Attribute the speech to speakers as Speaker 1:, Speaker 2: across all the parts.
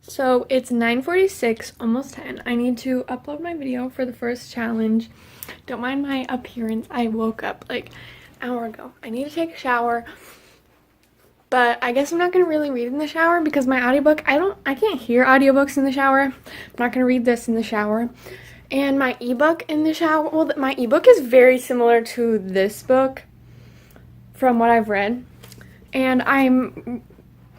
Speaker 1: So it's 9:46, almost 10. I need to upload my video for the first challenge. Don't mind my appearance. I woke up like an hour ago. I need to take a shower. But I guess I'm not going to really read in the shower because my audiobook, I can't hear audiobooks in the shower. I'm not going to read this in the shower. And my ebook in the shower, well, my ebook is very similar to this book from what I've read. And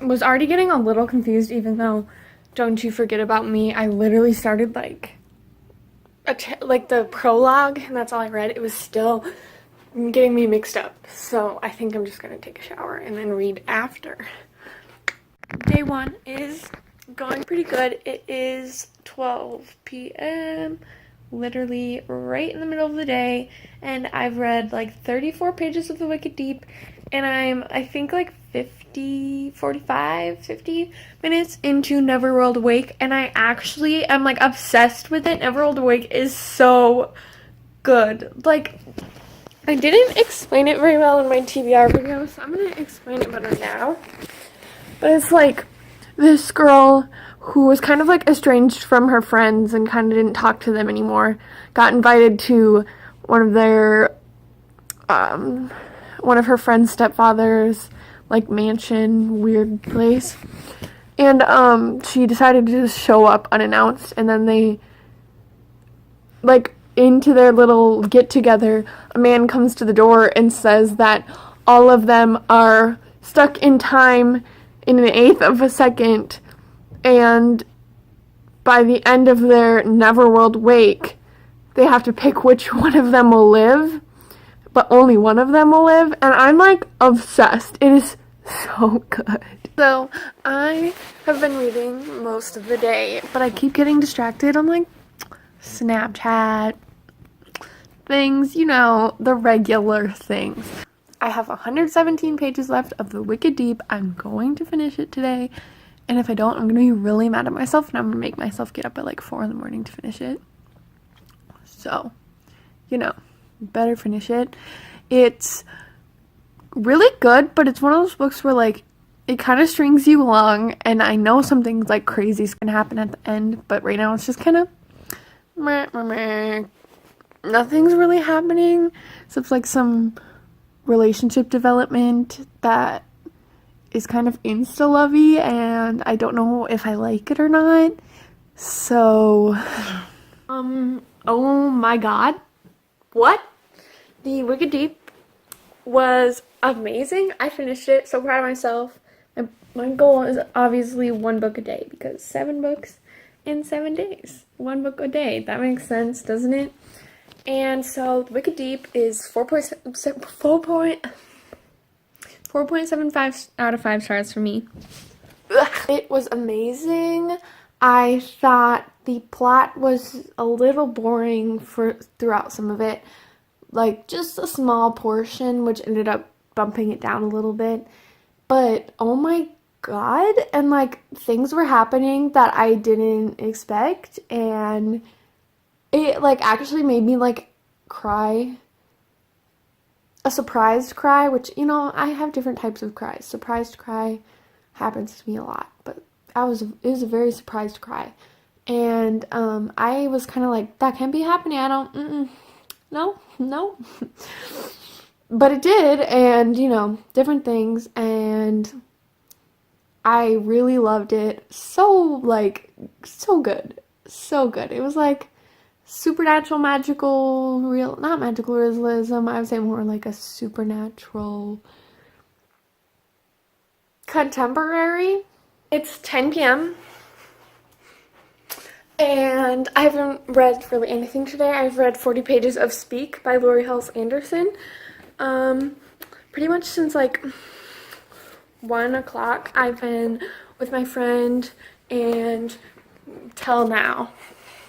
Speaker 1: was already getting a little confused, even though Don't You Forget About Me, I literally started like the prologue, and that's all I read. It was still getting me mixed up. So I think I'm just gonna take a shower and then read after. Day one is going pretty good. It is 12 p.m. literally right in the middle of the day, and I've read like 34 pages of The Wicked Deep, and I think like 50 minutes into Neverworld Awake, and I actually am like obsessed with it. Neverworld Awake is so good. Like, I didn't explain it very well in my TBR video, so I'm gonna explain it better now. But it's like this girl who was kind of like estranged from her friends and kind of didn't talk to them anymore got invited to one of their one of her friend's stepfather's like mansion weird place, and she decided to just show up unannounced, and then they like into their little get together, a man comes to the door and says that all of them are stuck in time in an eighth of a second, and by the end of their Neverworld wake, they have to pick which one of them will live, but only one of them will live, and I'm like obsessed. It is so good. So I have been reading most of the day, but I keep getting distracted on like Snapchat things, you know, the regular things. I have 117 pages left of The Wicked Deep. I'm going to finish it today, and if I don't, I'm going to be really mad at myself, and I'm going to make myself get up at like 4 in the morning to finish it. So, you know, better finish it. It's really good, but it's one of those books where like it kind of strings you along, and I know something like crazy is going to happen at the end, but right now it's just kind of nothing's really happening. So it's like some relationship development that is kind of insta-lovey, and I don't know if I like it or not. So, oh my god. What? The Wicked Deep was amazing. I finished it. So proud of myself. My goal is obviously 1 book a day, because 7 books in 7 days. 1 book a day. That makes sense, doesn't it? And so The Wicked Deep is 4.75 out of 5 stars for me. It was amazing. I thought the plot was a little boring throughout some of it. Like, just a small portion, which ended up bumping it down a little bit. But, oh my god, and like, things were happening that I didn't expect, and it like actually made me like cry. A surprised cry, which, you know, I have different types of cries. Surprised cry happens to me a lot, but it was a very surprised cry. And I was kind of like, that can't be happening. I don't, no. But it did, and, you know, different things, and I really loved it. So good. So good. It was like supernatural, magical, not magical realism, I would say more like a supernatural contemporary. It's 10 p.m. and I haven't read really anything today. I've read 40 pages of Speak by Lori Halse Anderson. Pretty much since like 1 o'clock I've been with my friend and till now.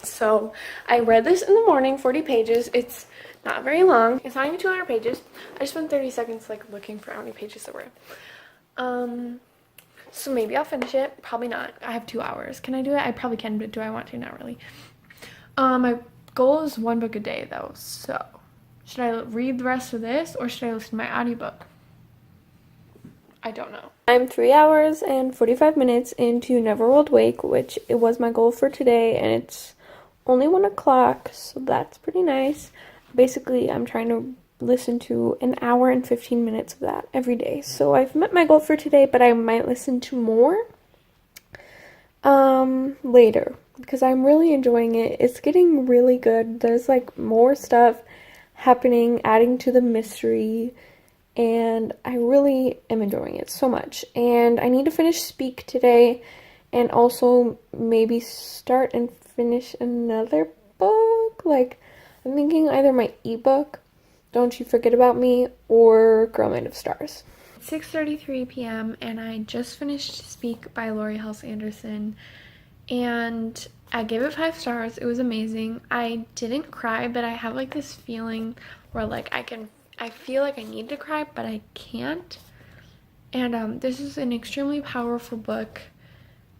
Speaker 1: So I read this in the morning, 40 pages. It's not very long. It's not even 200 pages. I just spent 30 seconds like looking for how many pages there were. So maybe I'll finish it. Probably not. I have 2 hours. Can I do it? I probably can, but do I want to? Not really. My goal is 1 book a day though. So should I read the rest of this, or should I listen to my audiobook? I don't know.
Speaker 2: I'm 3 hours and 45 minutes into Neverworld Wake, which it was my goal for today, and it's only 1 o'clock, so that's pretty nice. Basically, I'm trying to listen to an hour and 15 minutes of that every day. So I've met my goal for today, but I might listen to more later because I'm really enjoying it. It's getting really good. There's like more stuff happening, adding to the mystery, and I really am enjoying it so much. And I need to finish Speak today and also maybe start and finish another book. Like, I'm thinking either my ebook, Don't You Forget About Me, or Girl Made of Stars.
Speaker 1: 6:33 p.m. and I just finished Speak by Laurie Halse Anderson, and I gave it 5 stars. It was amazing. I didn't cry, but I have like this feeling where like I feel like I need to cry, but I can't. And this is an extremely powerful book.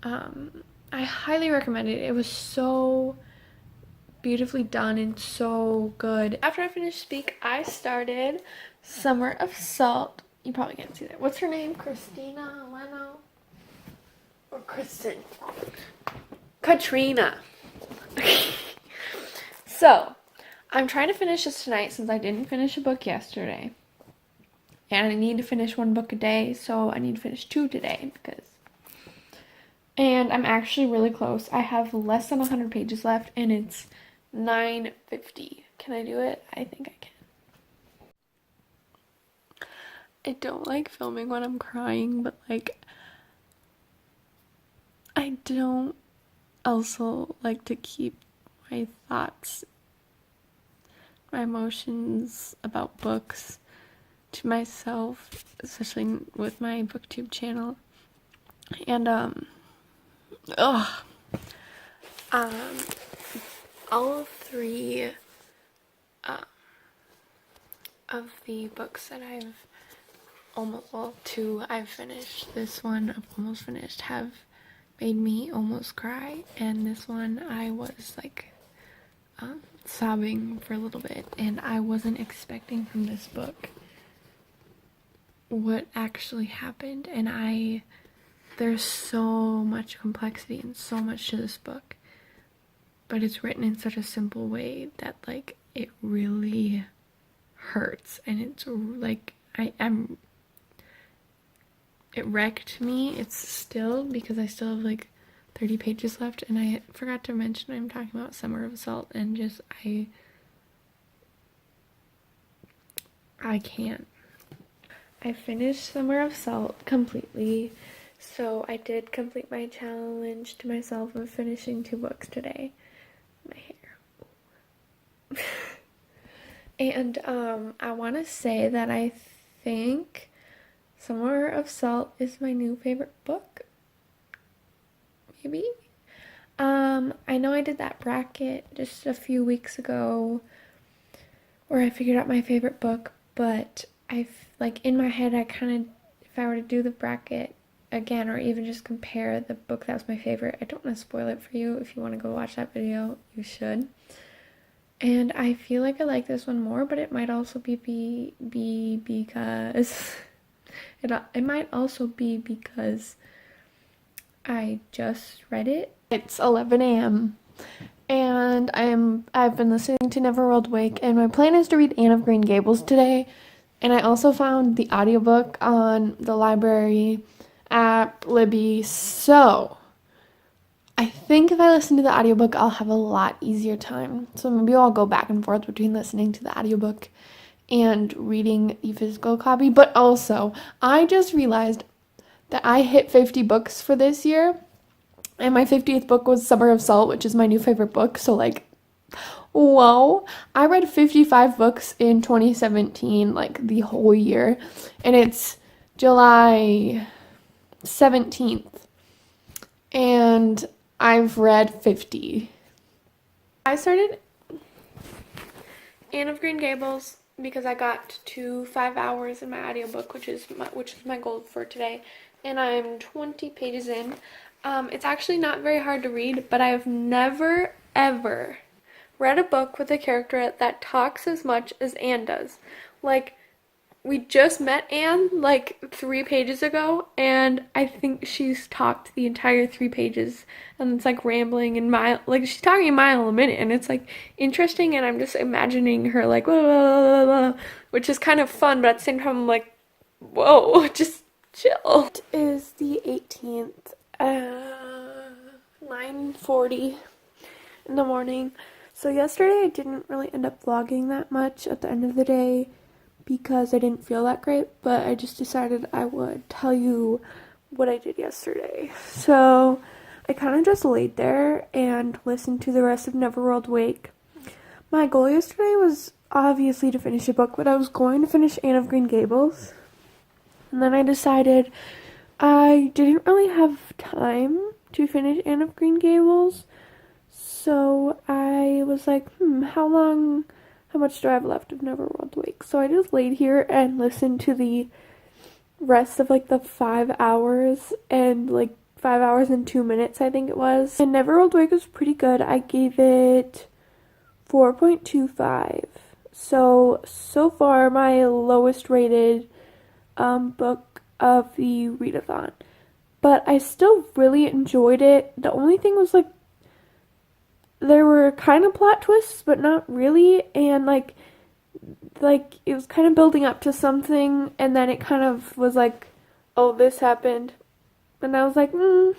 Speaker 1: I highly recommend it. It was so beautifully done and so good. After I finished Speak, I started Summer of Salt. You probably can't see that. What's her name? Christina Leno? Or Kristen? Katrina. So, I'm trying to finish this tonight since I didn't finish a book yesterday. And I need to finish 1 book a day, so I need to finish 2 today and I'm actually really close. I have less than 100 pages left and it's 9:50. Can I do it? I think I can. I don't like filming when I'm crying, but like I don't also like to keep my thoughts, my emotions about books to myself, especially with my booktube channel. And all 3 of the books that I've almost, well, 2 I've finished. This one I've almost finished have made me almost cry, and this one I was like sobbing for a little bit, and I wasn't expecting from this book what actually happened, and there's so much complexity and so much to this book, but it's written in such a simple way that like it really hurts, and it's like it wrecked me. It's still, because I still have like 30 pages left, and I forgot to mention I'm talking about Summer of Salt, and just I can't. I finished Summer of Salt completely, so I did complete my challenge to myself of finishing 2 books today. My hair. And I want to say that I think Summer of Salt is my new favorite book. Maybe. I know I did that bracket just a few weeks ago where I figured out my favorite book, but like in my head I kind of, if I were to do the bracket again or even just compare the book that was my favorite, I don't want to spoil it for you. If you want to go watch that video, you should. And I feel like I like this one more, but it might also be because it might also be because I just read it. It's 11 a.m. and I've been listening to Neverworld Wake, and my plan is to read Anne of Green Gables today. And I also found the audiobook on the library app Libby, so I think if I listen to the audiobook, I'll have a lot easier time. So maybe I'll go back and forth between listening to the audiobook and reading the physical copy. But also, I just realized that I hit 50 books for this year, and my 50th book was Summer of Salt, which is my new favorite book. So like, whoa, I read 55 books in 2017, like the whole year, and it's July 17th, and I've read 50. I started Anne of Green Gables because I got to 5 hours in my audiobook, which is my goal for today, and I'm 20 pages in. It's actually not very hard to read, but I have never, ever read a book with a character that talks as much as Anne does. Like, we just met Anne like 3 pages ago, and I think she's talked the entire 3 pages, and it's like rambling and like she's talking a mile a minute, and it's like interesting, and I'm just imagining her like blah, blah, blah, blah, which is kind of fun, but at the same time I'm like, whoa, just chill. It is the 18th, 9:40 in the morning. So yesterday I didn't really end up vlogging that much at the end of the day because I didn't feel that great, but I just decided I would tell you what I did yesterday. So I kind of just laid there and listened to the rest of Neverworld Wake. My goal yesterday was obviously to finish a book, but I was going to finish Anne of Green Gables. And then I decided I didn't really have time to finish Anne of Green Gables. So I was like, how much do I have left of Neverworld Wake? So I just laid here and listened to the rest of like the 5 hours and like 5 hours and 2 minutes, I think it was. And Neverworld Wake was pretty good. I gave it 4.25. So far my lowest rated book of the readathon. But I still really enjoyed it. The only thing was like there were kind of plot twists, but not really, and like it was kind of building up to something, and then it kind of was like, oh, this happened, and I was like, I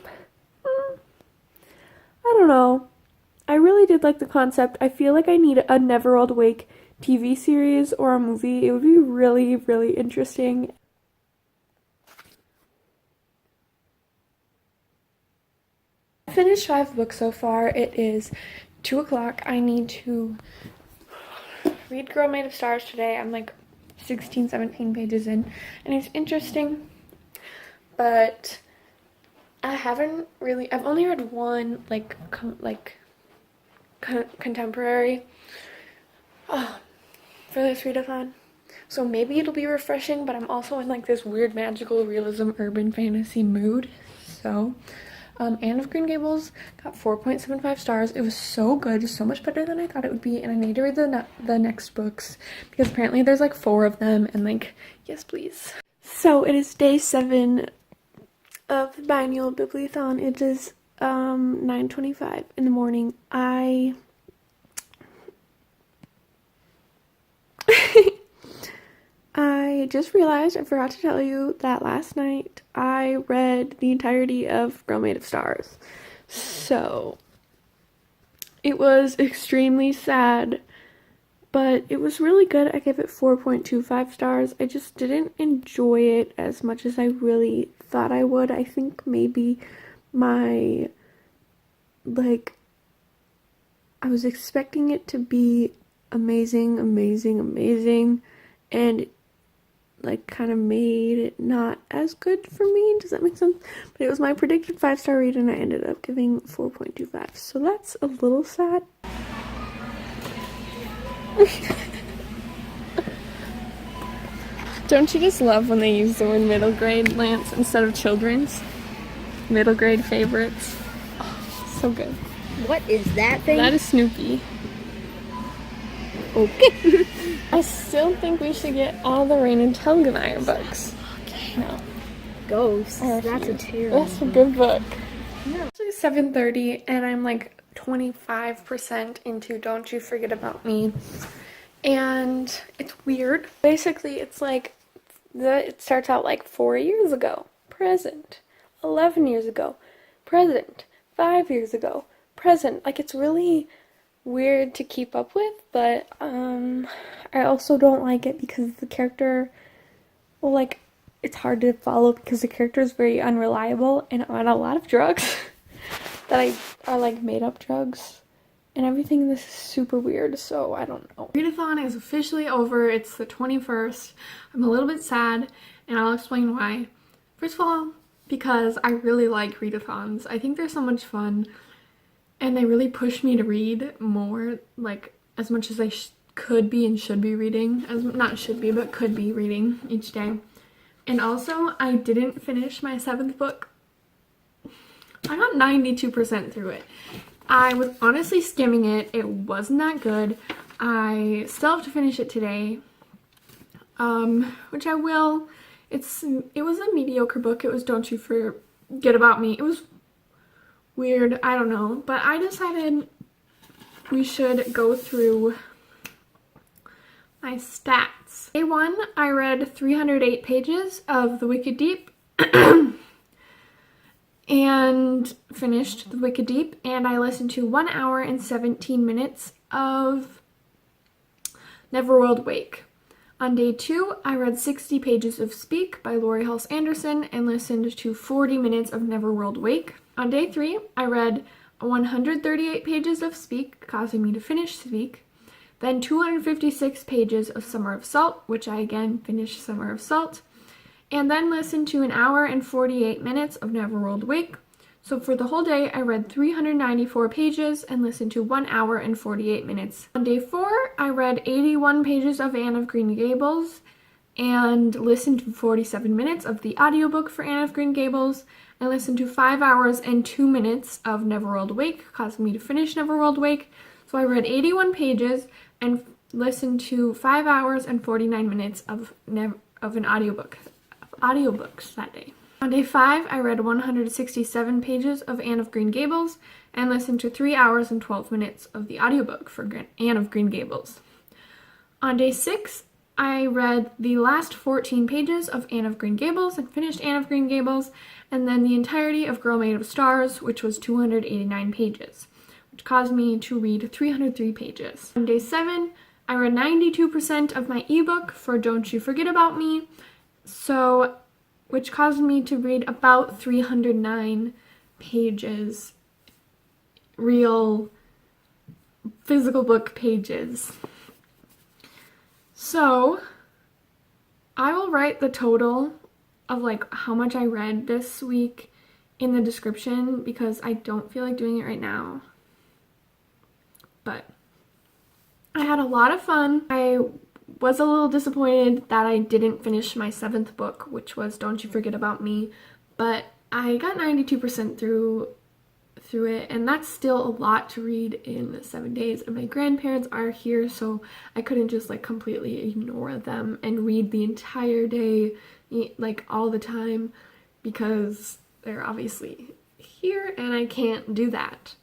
Speaker 1: don't know. I really did like the concept. I feel like I need a Neverworld Wake TV series or a movie. It would be really, really interesting. I finished 5 books so far. It is 2 o'clock. I need to read Girl Made of Stars today. I'm like 16, 17 pages in, and it's interesting, but I've only read one contemporary for this readathon, so maybe it'll be refreshing, but I'm also in like this weird magical realism urban fantasy mood. So Anne of Green Gables got 4.75 stars. It was so good, so much better than I thought it would be, and I need to read the next books because apparently there's like 4 of them, and like, yes please. So it is day 7 of the Biannual Bibliothon. It is 9:25 in the morning. I just realized I forgot to tell you that last night I read the entirety of Girl Made of Stars. So it was extremely sad, but it was really good. I gave it 4.25 stars. I just didn't enjoy it as much as I really thought I would. I think maybe I was expecting it to be amazing, and like kind of made it not as good for me. Does that make sense? But it was my predicted 5-star read, and I ended up giving 4.25. So that's a little sad. Don't you just love when they use the word middle grade, Lance, instead of children's? Middle grade favorites. Oh, so good.
Speaker 3: What is that thing?
Speaker 1: That is Snoopy.
Speaker 3: Okay.
Speaker 1: I still think we should get all the Rain and Telgemeier books.
Speaker 3: Okay.
Speaker 1: No.
Speaker 3: Ghosts. That's a terrible
Speaker 1: That's a good book.
Speaker 3: No.
Speaker 1: It's 7:30 and I'm like 25% into Don't You Forget About Me. And it's weird. Basically, it's like it starts out like 4 years ago, present, 11 years ago, present, 5 years ago, present. Like, it's really weird to keep up with, but I also don't like it because the character, well, like, it's hard to follow because the character is very unreliable and on a lot of drugs that are like made up drugs, and everything in this is super weird, so I don't know. Readathon is officially over. It's the 21st. I'm a little bit sad, and I'll explain why. First of all, because I really like readathons. I think they're so much fun, and they really push me to read more, like as much as I could be and should be reading, not should be, but could be reading each day. And also, I didn't finish my 7th book. I got 92% through it. I was honestly skimming it. It wasn't that good. I still have to finish it today. which I will. It was a mediocre book. It was Don't You Forget About Me. It was weird. I don't know. But I decided we should go through my stats. Day 1, I read 308 pages of The Wicked Deep and finished The Wicked Deep, and I listened to 1 hour and 17 minutes of Neverworld Wake. On day 2, I read 60 pages of Speak by Laurie Halse Anderson and listened to 40 minutes of Neverworld Wake. On day 3, I read 138 pages of Speak, causing me to finish Speak, then 256 pages of Summer of Salt, which I again finished Summer of Salt, and then listened to 1 hour and 48 minutes of Neverworld Wake. So for the whole day, I read 394 pages and listened to 1 hour and 48 minutes. On day 4, I read 81 pages of Anne of Green Gables and listened to 47 minutes of the audiobook for Anne of Green Gables. I listened to 5 hours and 2 minutes of Neverworld Wake, causing me to finish Neverworld Wake. So I read 81 pages and listened to 5 hours and 49 minutes of an audiobooks that day. On day 5, I read 167 pages of Anne of Green Gables and listened to 3 hours and 12 minutes of the audiobook for Anne of Green Gables. On day 6, I read the last 14 pages of Anne of Green Gables and finished Anne of Green Gables, and then the entirety of Girl Made of Stars, which was 289 pages, which caused me to read 303 pages. On day 7, I read 92% of my ebook for Don't You Forget About Me, which caused me to read about 309 pages, real physical book pages. So I will write the total of how much I read this week in the description because I don't feel like doing it right now. But I had a lot of fun. I was a little disappointed that I didn't finish my 7th book, which was Don't You Forget About Me, but I got 92% through it, and that's still a lot to read in 7 days, and my grandparents are here, so I couldn't just completely ignore them and read the entire day, all the time, because they're obviously here, and I can't do that.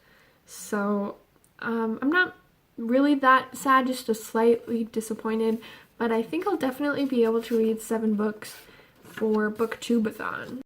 Speaker 1: So I'm not really that sad, just slightly disappointed, but I think I'll definitely be able to read 7 books for Booktubeathon.